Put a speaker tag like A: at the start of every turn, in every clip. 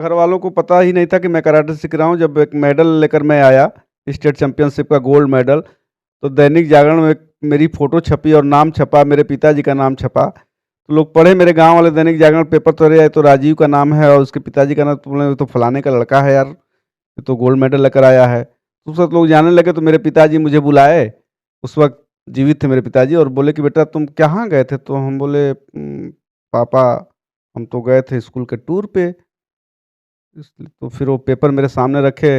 A: घर वालों को पता ही नहीं था कि मैं कराटे सीख रहा हूँ। जब एक मेडल लेकर मैं आया, स्टेट चैंपियनशिप का गोल्ड मेडल, तो दैनिक जागरण में मेरी फ़ोटो छपी और नाम छपा, मेरे पिताजी का नाम छपा। तो लोग पढ़े, मेरे गाँव वाले दैनिक जागरण पेपर तोड़े आए, तो राजीव का नाम है और उसके पिताजी का नाम, तो बोले, "ये तो फलाने का लड़का है यार, ये तो गोल्ड मेडल लेकर आया है।" तो सब लोग जानने लगे, तो मेरे पिताजी मुझे बुलाए। उस वक़्त जीवित थे मेरे पिताजी, और बोले कि, "बेटा तुम कहाँ गए थे?" तो हम बोले, पापा हम तो गए थे स्कूल के टूर पे।" इसलिए तो फिर वो पेपर मेरे सामने रखे,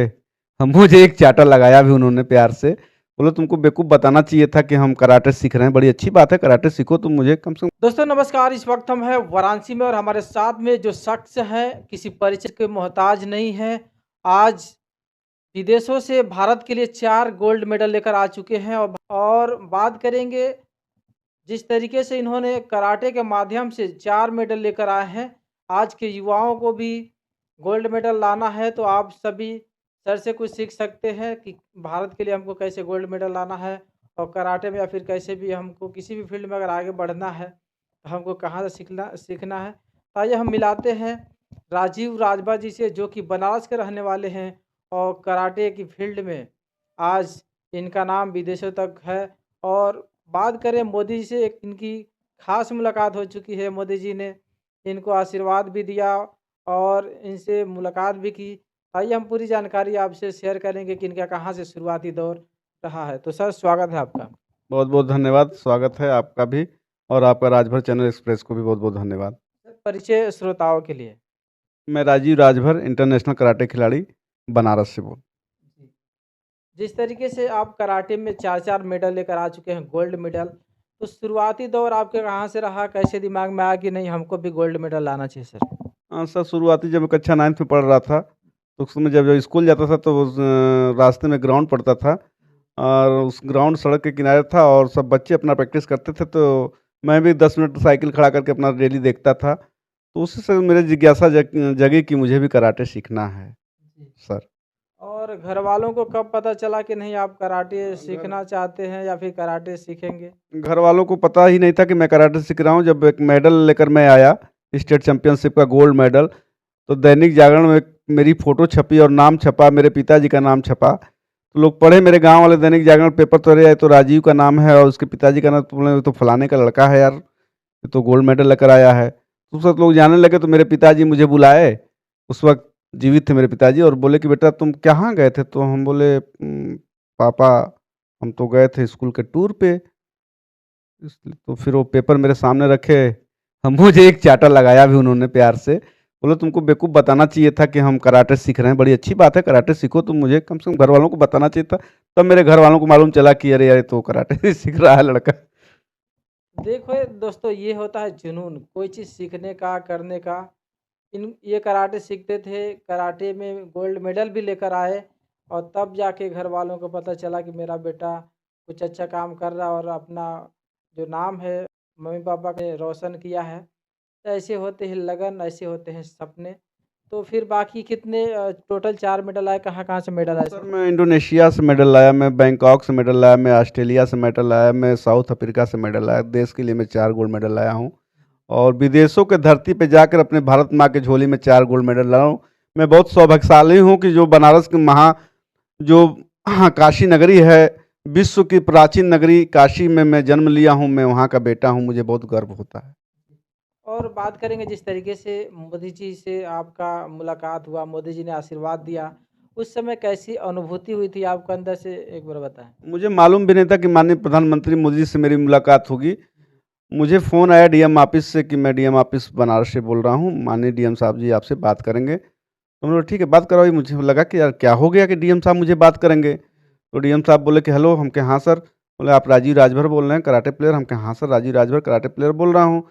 A: हम मुझे एक चाँटा लगाया भी उन्होंने प्यार से। बोले, "तुमको बेवकूफ़ बताना चाहिए था कि हम कराटे सीख रहे हैं, बड़ी अच्छी बात है, कराटे सीखो तुम, मुझे कम से कम।"
B: दोस्तों नमस्कार। इस वक्त हम हैं वाराणसी में और हमारे साथ में जो शख्स हैं किसी परिचय के मोहताज नहीं है। आज विदेशों से भारत के लिए 4 गोल्ड मेडल लेकर आ चुके हैं और बात करेंगे जिस तरीके से इन्होंने कराटे के माध्यम से 4 मेडल लेकर आए हैं। आज के युवाओं को भी गोल्ड मेडल लाना है तो आप सभी सर से कुछ सीख सकते हैं कि भारत के लिए हमको कैसे गोल्ड मेडल लाना है और कराटे में या फिर कैसे भी हमको किसी भी फील्ड में अगर आगे बढ़ना है तो हमको कहाँ से सीखना है। तो आइए हम मिलाते हैं राजीव राजभर जी से, जो कि बनारस के रहने वाले हैं और कराटे की फील्ड में आज इनका नाम विदेशों तक है। और बात करें मोदी जी से, एक इनकी खास मुलाकात हो चुकी है। मोदी जी ने इनको आशीर्वाद भी दिया और इनसे मुलाकात भी की। आइए हम पूरी जानकारी आपसे शेयर करेंगे कि इनका कहाँ से शुरुआती दौर रहा है। तो सर स्वागत है आपका।
A: बहुत-बहुत धन्यवाद, स्वागत है आपका भी, और आपका राजभर चैनल एक्सप्रेस को भी बहुत-बहुत धन्यवाद।
B: सर, परिचय श्रोताओं के लिए।
A: मैं राजीव राजभर, इंटरनेशनल कराटे खिलाड़ी, बनारस से बोल।
B: जी। जिस तरीके से आप कराटे में 4-4 मेडल लेकर आ चुके हैं, गोल्ड मेडल, तो शुरुआती दौर आपके कहाँ से रहा? कैसे दिमाग में आया कि नहीं हमको भी गोल्ड मेडल लाना चाहिए सर?
A: सर शुरुआती जब मैं कक्षा 9th में पढ़ रहा था, तो उस समय जब जब स्कूल जाता था तो उस रास्ते में ग्राउंड पड़ता था, और उस ग्राउंड सड़क के किनारे था और सब बच्चे अपना प्रैक्टिस करते थे, तो मैं भी 10 मिनट साइकिल खड़ा करके अपना डेली देखता था। तो उसी से मेरी जिज्ञासा जगी कि मुझे भी कराटे सीखना है,
B: जी।
A: सर।
B: और घरवालों को कब पता चला कि नहीं आप कराटे सीखना चाहते हैं या फिर कराटे सीखेंगे?
A: घर वालों को पता ही नहीं था कि मैं कराटे सीख रहा हूँ। जब एक मेडल लेकर मैं आया, स्टेट चैंपियनशिप का गोल्ड मेडल, तो दैनिक जागरण में मेरी फ़ोटो छपी और नाम छपा, मेरे पिताजी का नाम छपा। तो लोग पढ़े, मेरे गाँव वाले दैनिक जागरण पेपर तोड़े आए, तो राजीव का नाम है और उसके पिताजी का नाम, तो बोले, "ये तो फलाने का लड़का है यार, ये तो गोल्ड मेडल लेकर आया है।" तो सब लोग जानने लगे, तो मेरे पिताजी मुझे बुलाए। उस वक़्त जीवित थे मेरे पिताजी, और बोले कि, "बेटा तुम कहाँ गए थे?" तो हम बोले, पापा हम तो गए थे स्कूल के टूर पे।" इसलिए तो फिर वो पेपर मेरे सामने रखे, हम मुझे एक चाँटा लगाया भी उन्होंने प्यार से। बोले, "तुमको बेवकूफ़ बताना चाहिए था कि हम कराटे सीख रहे हैं, बड़ी अच्छी बात है, कराटे सीखो तुम, मुझे कम से कम घरवालों को बताना चाहिए था।" तब मेरे घरवालों को मालूम चला कि अरे यार, ये तो कराटे सीख रहा है लड़का।
B: देखो ये दोस्तों, ये होता है जुनून, कोई चीज़ सीखने का, करने का। इन ये कराटे सीखते थे, कराटे में गोल्ड मेडल भी लेकर आए और तब जाके घर वालों को पता चला कि मेरा बेटा कुछ अच्छा काम कर रहा है और अपना जो नाम है मम्मी-पापा ने रोशन किया है। तो ऐसे होते हैं लगन, ऐसे होते हैं सपने। तो फिर बाकी कितने टोटल 4 मेडल आए, कहाँ-कहाँ से मेडल आए
A: सर
B: सर?
A: मैं इंडोनेशिया से मेडल लाया, मैं बैंकॉक से मेडल लाया, मैं ऑस्ट्रेलिया से मेडल लाया, मैं साउथ अफ्रीका से मेडल लाया। देश के लिए मैं 4 गोल्ड मेडल लाया हूँ, और विदेशों के धरती पे जाकर अपने भारत माँ की झोली में 4 गोल्ड मेडल लाया हूँ। मैं बहुत सौभाग्यशाली हूँ कि जो बनारस की जो हाँ, काशी नगरी है, विश्व की प्राचीन नगरी काशी में मैं जन्म लिया हूँ, मैं वहाँ का बेटा हूँ, मुझे बहुत गर्व होता है।
B: और बात करेंगे जिस तरीके से मोदी जी से आपका मुलाकात हुआ, मोदी जी ने आशीर्वाद दिया, उस समय कैसी अनुभूति हुई थी आपको अंदर से एक बार बताएँ?
A: मुझे मालूम भी नहीं था कि माननीय प्रधानमंत्री मोदी जी से मेरी मुलाकात होगी। मुझे फ़ोन आया डीएम ऑफ़िस से कि मैं डीएम ऑफ़िस बनारस से बोल रहा हूँ, माननीय डीएम साहब जी आपसे बात करेंगे। तो मैंने बोला ठीक है, बात कराइए। मुझे लगा कि यार क्या हो गया कि डीएम साहब मुझे बात करेंगे? तो डीएम साहब बोले कि हेलो, हम कहा हाँ सर। बोले, आप राजीव राजभर बोल रहे हैं कराटे प्लेयर? हम कहा हाँ sir, Rajiv Rajbhar karate player बोल रहा हूँ।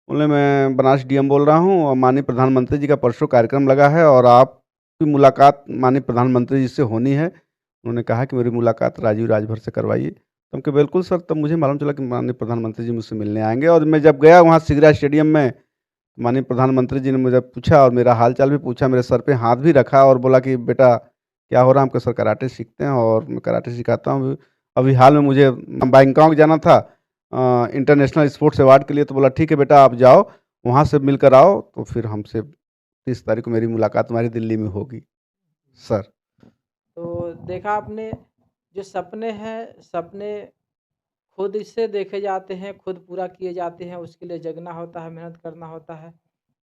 A: बोले, मैं बनारस डीएम बोल रहा हूँ, और माननीय प्रधानमंत्री जी का परसों कार्यक्रम लगा है और आपकी मुलाकात माननीय प्रधानमंत्री जी से होनी है। उन्होंने कहा कि मेरी मुलाकात राजीव राजभर से करवाइए। तो हम कहा बिल्कुल सर। तब मुझे मालूम चला कि माननीय प्रधानमंत्री जी मुझसे मिलने आएँगे, और मैं जब गया वहाँ सिगरा स्टेडियम में, माननीय प्रधानमंत्री जी ने मुझे पूछा और मेरा हाल-चाल भी पूछा, मेरे सर पे हाथ भी रखा और बोला कि बेटा क्या हो रहा है? हम कहा सर कराटे सीखते हैं और मैं कराटे सिखाता हूँ। अभी हाल में मुझे बैंकॉक जाना था इंटरनेशनल स्पोर्ट्स अवार्ड के लिए, तो बोला ठीक है बेटा आप जाओ, वहाँ से मिलकर आओ, तो फिर हमसे 30 तारीख को मेरी मुलाकात तुम्हारी दिल्ली में होगी सर।
B: तो देखा आपने, जो सपने हैं, सपने खुद से देखे जाते हैं, खुद पूरा किए जाते हैं, उसके लिए जगना होता है, मेहनत करना होता है।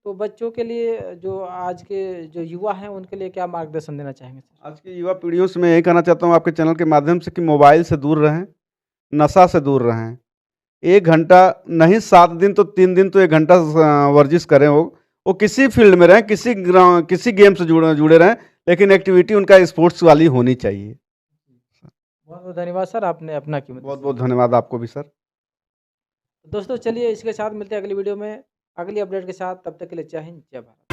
B: तो बच्चों के लिए, जो आज के जो युवा हैं, उनके लिए क्या मार्गदर्शन देना चाहेंगे सर?
A: आज की युवा पीढ़ियों से मैं यही कहना चाहता हूँ आपके चैनल के माध्यम से कि मोबाइल से दूर रहें, नशा से दूर रहें। 1 घंटा नहीं 7 दिन तो 3 दिन तो 1 घंटा वर्जिश करें। वो किसी फील्ड में रहें, किसी गेम से जुड़े रहें, लेकिन एक्टिविटी उनका स्पोर्ट्स वाली होनी चाहिए।
B: बहुत-बहुत धन्यवाद सर, आपने अपना कीमती
A: बहुत
B: समय
A: बहुत धन्यवाद आपको भी सर।
B: दोस्तों चलिए इसके साथ मिलते हैं अगली वीडियो में, अगली अपडेट के साथ। तब तक के लिए जय हिंद, जय भारत।